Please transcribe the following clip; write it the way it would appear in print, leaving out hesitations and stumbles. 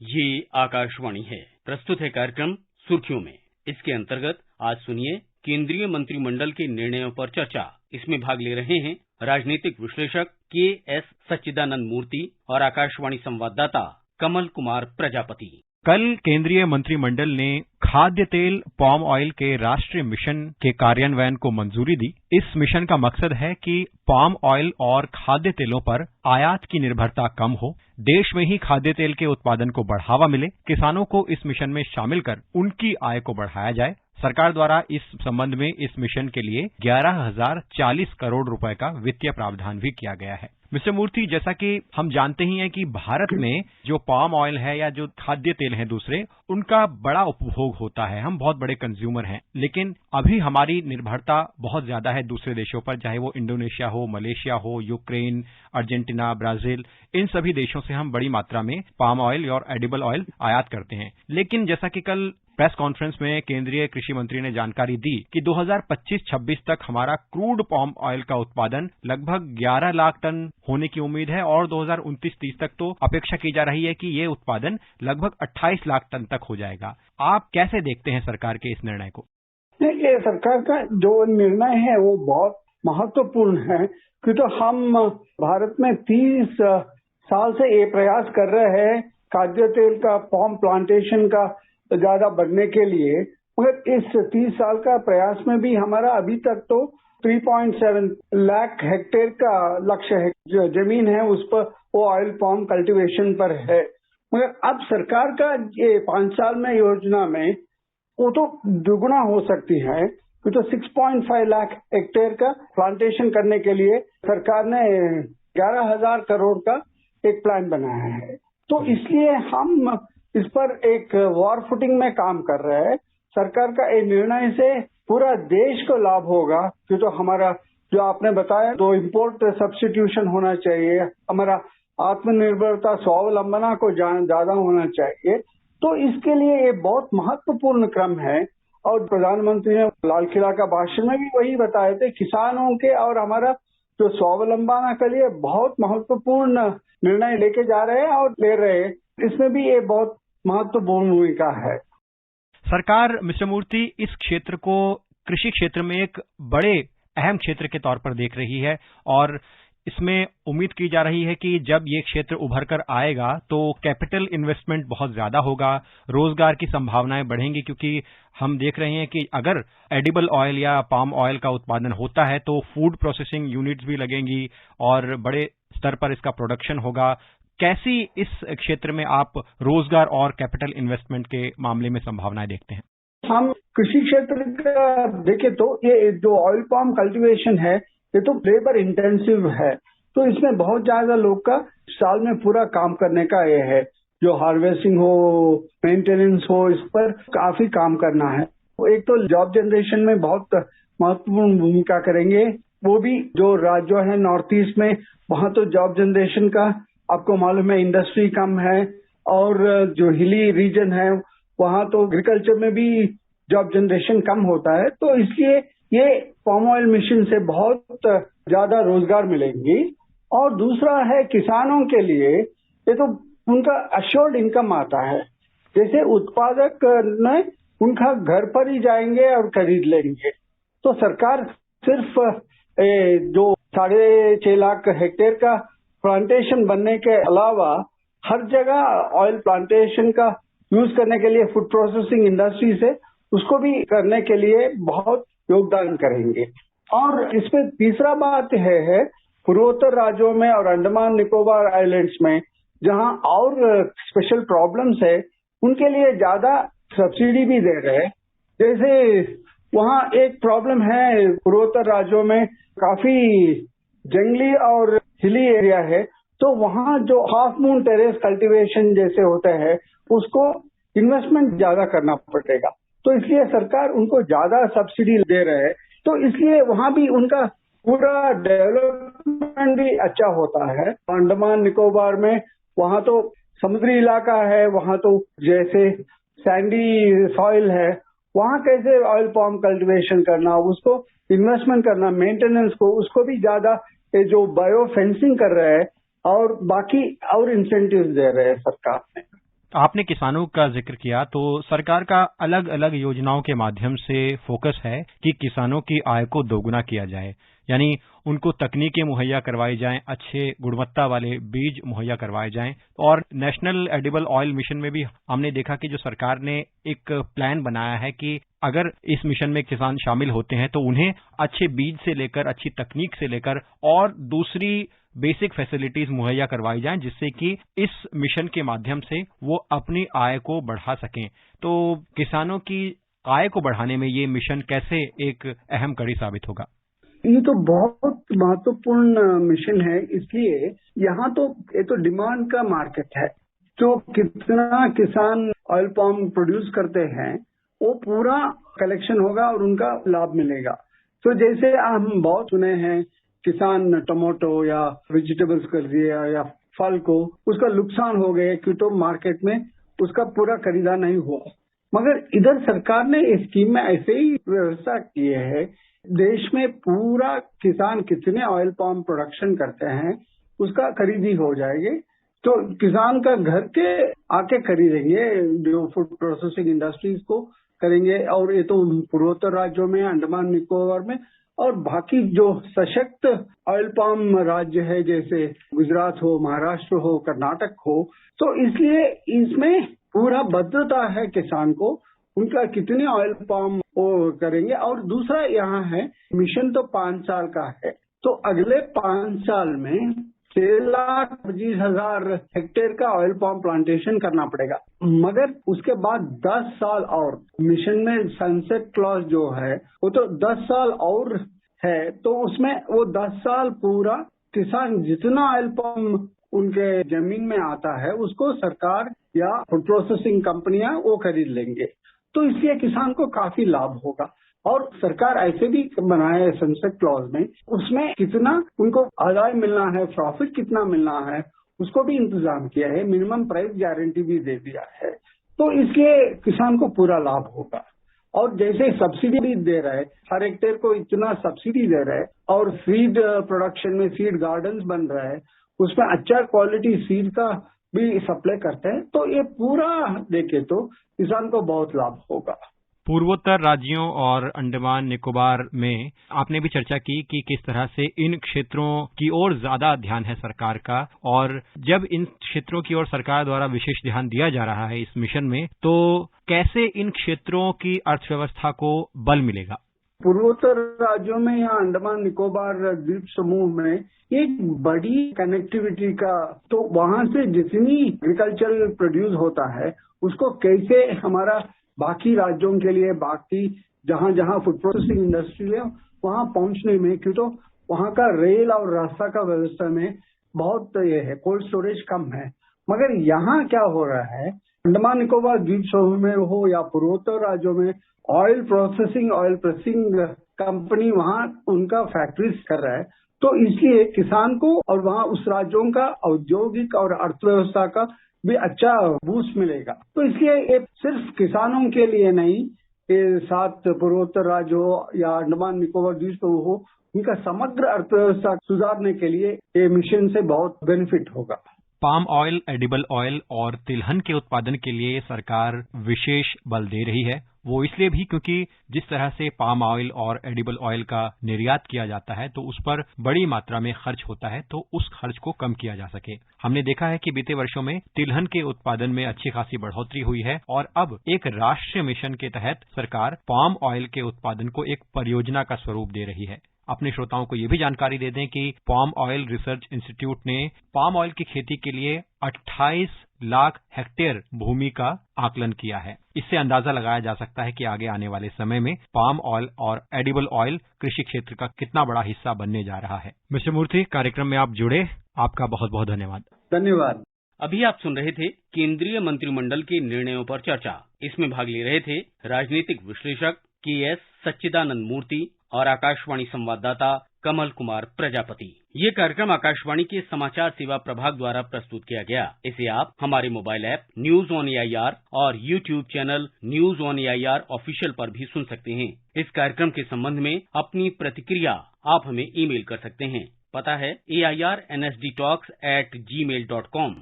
ये आकाशवाणी है। प्रस्तुत है कार्यक्रम सुर्खियों में। इसके अंतर्गत आज सुनिए केंद्रीय मंत्रिमंडल के निर्णयों पर चर्चा। इसमें भाग ले रहे हैं राजनीतिक विश्लेषक के.एस. सच्चिदानंद मूर्ति और आकाशवाणी संवाददाता कमल कुमार प्रजापति। कल केंद्रीय मंत्रिमंडल ने खाद्य तेल पाम ऑयल के राष्ट्रीय मिशन के कार्यान्वयन को मंजूरी दी। इस मिशन का मकसद है कि पाम ऑयल और खाद्य तेलों पर आयात की निर्भरता कम हो, देश में ही खाद्य तेल के उत्पादन को बढ़ावा मिले, किसानों को इस मिशन में शामिल कर उनकी आय को बढ़ाया जाए। सरकार द्वारा इस संबंध में इस मिशन के लिए 11,040 करोड़ रुपए का वित्तीय प्रावधान भी किया गया है। मिस्टर मूर्ति, जैसा कि हम जानते ही हैं कि भारत में जो पाम ऑयल है या जो खाद्य तेल है दूसरे, उनका बड़ा उपभोग होता है। हम बहुत बड़े कंज्यूमर हैं, लेकिन अभी हमारी निर्भरता बहुत ज्यादा है दूसरे देशों पर, चाहे वो इंडोनेशिया हो, मलेशिया हो, यूक्रेन, अर्जेंटीना, ब्राजील, इन सभी देशों से हम बड़ी मात्रा में पाम ऑयल और एडिबल ऑयल आयात करते हैं। लेकिन जैसा कि कल प्रेस कॉन्फ्रेंस में केंद्रीय कृषि मंत्री ने जानकारी दी कि 2025-26 तक हमारा क्रूड पाम ऑयल का उत्पादन लगभग 11 लाख टन होने की उम्मीद है और 2029-30 तक तो अपेक्षा की जा रही है कि ये उत्पादन लगभग 28 लाख टन तक हो जाएगा। आप कैसे देखते हैं सरकार के इस निर्णय को? देखिए, सरकार का जो निर्णय है वो बहुत महत्वपूर्ण है, क्योंकि हम भारत में 30 साल से ये प्रयास कर रहे हैं खाद्य तेल का, पाम प्लांटेशन का ज्यादा बढ़ने के लिए। मगर इस 30 साल का प्रयास में भी हमारा अभी तक तो 3.7 लाख हेक्टेयर का लक्ष्य है, जो जमीन है उस पर वो ऑयल पाम कल्टीवेशन पर है। मगर अब सरकार का ये 5 साल में योजना में वो तो दुगुना हो सकती है, तो 6.5 लाख हेक्टेयर का प्लांटेशन करने के लिए सरकार ने 11,000 करोड़ का एक प्लान बनाया है। तो इसलिए हम इस पर एक वॉर फुटिंग में काम कर रहे हैं। सरकार का ये निर्णय से पूरा देश को लाभ होगा, क्योंकि हमारा जो आपने बताया तो इम्पोर्ट सब्स्टिट्यूशन होना चाहिए, हमारा आत्मनिर्भरता स्वावलंबना को ज्यादा होना चाहिए। तो इसके लिए ये बहुत महत्वपूर्ण क्रम है। और प्रधानमंत्री ने लाल किला का भाषण में भी वही बताए थे, किसानों के और हमारा जो स्वावलंबना के लिए बहुत महत्वपूर्ण निर्णय लेके जा रहे हैं और ले रहे हैं। इसमें भी ये बहुत महत्वपूर्ण भूमिका है। सरकार मिस्टर मूर्ति इस क्षेत्र को कृषि क्षेत्र में एक बड़े अहम क्षेत्र के तौर पर देख रही है और इसमें उम्मीद की जा रही है कि जब ये क्षेत्र उभर कर आएगा तो कैपिटल इन्वेस्टमेंट बहुत ज्यादा होगा, रोजगार की संभावनाएं बढ़ेंगी, क्योंकि हम देख रहे हैं कि अगर एडिबल ऑयल या पाम ऑयल का उत्पादन होता है तो फूड प्रोसेसिंग यूनिट्स भी लगेंगी और बड़े स्तर पर इसका प्रोडक्शन होगा। कैसी इस क्षेत्र में आप रोजगार और कैपिटल इन्वेस्टमेंट के मामले में संभावनाएं देखते हैं? हम कृषि क्षेत्र का देखें तो ये जो ऑयल पाम कल्टीवेशन है ये तो लेबर इंटेंसिव है, तो इसमें बहुत ज्यादा लोग का साल में पूरा काम करने का ये है। जो हार्वेस्टिंग हो, मेंटेनेंस हो, इस पर काफी काम करना है। एक तो जॉब जनरेशन में बहुत महत्वपूर्ण भूमिका करेंगे। वो भी जो राज्य है नॉर्थ ईस्ट में, वहां तो जॉब जनरेशन का आपको मालूम है इंडस्ट्री कम है, और जो हिली रीजन है वहां तो एग्रीकल्चर में भी जॉब जनरेशन कम होता है। तो इसलिए ये पाम ऑयल मिशन से बहुत ज्यादा रोजगार मिलेंगी। और दूसरा है किसानों के लिए, ये तो उनका अश्योर्ड इनकम आता है। जैसे उत्पादक ने उनका घर पर ही जाएंगे और खरीद लेंगे, तो सरकार सिर्फ जो 6.5 लाख हेक्टेयर का प्लांटेशन बनने के अलावा हर जगह ऑयल प्लांटेशन का यूज करने के लिए फूड प्रोसेसिंग इंडस्ट्री से उसको भी करने के लिए बहुत योगदान करेंगे। और इसमें तीसरा बात है पूर्वोत्तर राज्यों में और अंडमान निकोबार आइलैंड्स में जहां और स्पेशल प्रॉब्लम्स है उनके लिए ज्यादा सब्सिडी भी दे रहे हैं। जैसे वहां एक प्रॉब्लम है, पूर्वोत्तर राज्यों में काफी जंगली और हिली एरिया है, तो वहां जो हाफ मून टेरेस कल्टीवेशन जैसे होते हैं उसको इन्वेस्टमेंट ज्यादा करना पड़ेगा, तो इसलिए सरकार उनको ज्यादा सब्सिडी दे रहे हैं। तो इसलिए वहां भी उनका पूरा डेवलपमेंट भी अच्छा होता है। अंडमान निकोबार में वहां तो समुद्री इलाका है, वहां तो जैसे सैंडी सॉइल है, वहां कैसे ऑयल पाम कल्टीवेशन करना, उसको इन्वेस्टमेंट करना, मेंटेनेंस को उसको भी ज्यादा जो बायो फेंसिंग कर रहे हैं और बाकी और इंसेंटिव्स दे रहे हैं सरकार ने। आपने किसानों का जिक्र किया, तो सरकार का अलग अलग योजनाओं के माध्यम से फोकस है कि किसानों की आय को दोगुना किया जाए, यानी उनको तकनीकें मुहैया करवाई जाएं, अच्छे गुणवत्ता वाले बीज मुहैया करवाए जाएं। और नेशनल एडिबल ऑयल मिशन में भी हमने देखा कि जो सरकार ने एक प्लान बनाया है कि अगर इस मिशन में किसान शामिल होते हैं तो उन्हें अच्छे बीज से लेकर, अच्छी तकनीक से लेकर और दूसरी बेसिक फैसिलिटीज मुहैया करवाई जाएं, जिससे कि इस मिशन के माध्यम से वो अपनी आय को बढ़ा सकें। तो किसानों की आय को बढ़ाने में ये मिशन कैसे एक अहम कड़ी साबित होगा? ये तो बहुत महत्वपूर्ण मिशन है, इसलिए यहाँ तो ये तो डिमांड का मार्केट है। जो कितना किसान ऑयल पाम प्रोड्यूस करते हैं वो पूरा कलेक्शन होगा और उनका लाभ मिलेगा। तो जैसे हम बहुत सुने हैं किसान टमाटो या वेजिटेबल्स कर दिए या फल को उसका नुकसान हो गया क्योंकि तो मार्केट में उसका पूरा खरीदा नहीं हुआ। मगर इधर सरकार ने इस स्कीम में ऐसे ही व्यवस्था की है, देश में पूरा किसान कितने ऑयल पाम प्रोडक्शन करते हैं उसका खरीदी हो जाएगी। तो किसान का घर के आके खरीदेंगे, जो फूड प्रोसेसिंग इंडस्ट्रीज को करेंगे। और ये तो पूर्वोत्तर राज्यों में, अंडमान निकोबार में और बाकी जो सशक्त ऑयल पाम राज्य है जैसे गुजरात हो, महाराष्ट्र हो, कर्नाटक हो, तो इसलिए इसमें पूरा भद्रता है किसान को, उनका कितने ऑयल पाम वो करेंगे। और दूसरा यहाँ है मिशन तो 5 साल का है, तो अगले 5 साल में 6,25,000 हेक्टेयर का ऑयल पाम प्लांटेशन करना पड़ेगा। मगर उसके बाद 10 साल और मिशन में सनसेट क्लॉज जो है वो तो 10 साल और है, तो उसमें वो 10 साल पूरा किसान जितना ऑयल पाम उनके जमीन में आता है उसको सरकार या फूड प्रोसेसिंग कंपनियां वो खरीद लेंगे। तो इसलिए किसान को काफी लाभ होगा। और सरकार ऐसे भी बनाया है सनसेट क्लॉज में, उसमें कितना उनको आदाय मिलना है, प्रॉफिट कितना मिलना है उसको भी इंतजाम किया है, मिनिमम प्राइस गारंटी भी दे दिया है। तो इसलिए किसान को पूरा लाभ होगा। और जैसे सब्सिडी भी दे रहा है, हर हेक्टेयर को इतना सब्सिडी दे रहा है, और सीड प्रोडक्शन में सीड गार्डन्स बन रहा है, उसमें अच्छा क्वालिटी सीड का भी सप्लाई करते हैं। तो ये पूरा देखे तो किसान को बहुत लाभ होगा। पूर्वोत्तर राज्यों और अंडमान निकोबार में आपने भी चर्चा की कि किस तरह से इन क्षेत्रों की ओर ज्यादा ध्यान है सरकार का, और जब इन क्षेत्रों की ओर सरकार द्वारा विशेष ध्यान दिया जा रहा है इस मिशन में, तो कैसे इन क्षेत्रों की अर्थव्यवस्था को बल मिलेगा? पूर्वोत्तर राज्यों में या अंडमान निकोबार द्वीप समूह में एक बड़ी कनेक्टिविटी का, तो वहां से जितनी एग्रीकल्चरल प्रोड्यूस होता है उसको कैसे हमारा बाकी राज्यों के लिए, बाकी जहां जहां फूड प्रोसेसिंग इंडस्ट्री है वहां पहुंचने में, क्यों तो वहां का रेल और रास्ता का व्यवस्था में बहुत ये है, कोल्ड स्टोरेज कम है। मगर यहाँ क्या हो रहा है, अंडमान निकोबार द्वीप समूह में हो या पूर्वोत्तर राज्यों में, oil processing, oil pressing company वहां उनका फैक्ट्रीज कर रहा है। तो इसलिए किसान को और वहां उस राज्यों का औद्योगिक और अर्थव्यवस्था का भी अच्छा बूस्ट मिलेगा। तो इसलिए ये सिर्फ किसानों के लिए नहीं, ये 7 पूर्वोत्तर राज्य हो या अंडमान निकोबार द्वीप समूह हो, उनका समग्र अर्थव्यवस्था सुधारने के लिए ये मिशन से बहुत बेनिफिट होगा। पाम ऑयल, एडिबल ऑयल और तिलहन के उत्पादन के लिए सरकार विशेष बल दे रही है। वो इसलिए भी क्योंकि जिस तरह से पाम ऑयल और एडिबल ऑयल का निर्यात किया जाता है तो उस पर बड़ी मात्रा में खर्च होता है, तो उस खर्च को कम किया जा सके। हमने देखा है कि बीते वर्षों में तिलहन के उत्पादन में अच्छी खासी बढ़ोतरी हुई है, और अब एक राष्ट्रीय मिशन के तहत सरकार पाम ऑयल के उत्पादन को एक परियोजना का स्वरूप दे रही है। अपने श्रोताओं को ये भी जानकारी दे दें कि पाम ऑयल रिसर्च इंस्टीट्यूट ने पाम ऑयल की खेती के लिए 28 लाख हेक्टेयर भूमि का आकलन किया है। इससे अंदाजा लगाया जा सकता है कि आगे आने वाले समय में पाम ऑयल और एडिबल ऑयल कृषि क्षेत्र का कितना बड़ा हिस्सा बनने जा रहा है। मिस्टर मूर्ति, कार्यक्रम में आप जुड़े, आपका बहुत बहुत धन्यवाद। धन्यवाद। अभी आप सुन रहे थे केंद्रीय मंत्रिमंडल के निर्णयों पर चर्चा। इसमें भाग ले रहे थे राजनीतिक विश्लेषक के.एस. सच्चिदानंद मूर्ति और आकाशवाणी संवाददाता कमल कुमार प्रजापति। ये कार्यक्रम आकाशवाणी के समाचार सेवा प्रभाग द्वारा प्रस्तुत किया गया। इसे आप हमारे mobile app news on AIR और YouTube channel news on AIR official पर भी सुन सकते हैं। इस कार्यक्रम के संबंध में अपनी प्रतिक्रिया आप हमें ईमेल कर सकते हैं। पता है AIRNSDtalks@gmail.com।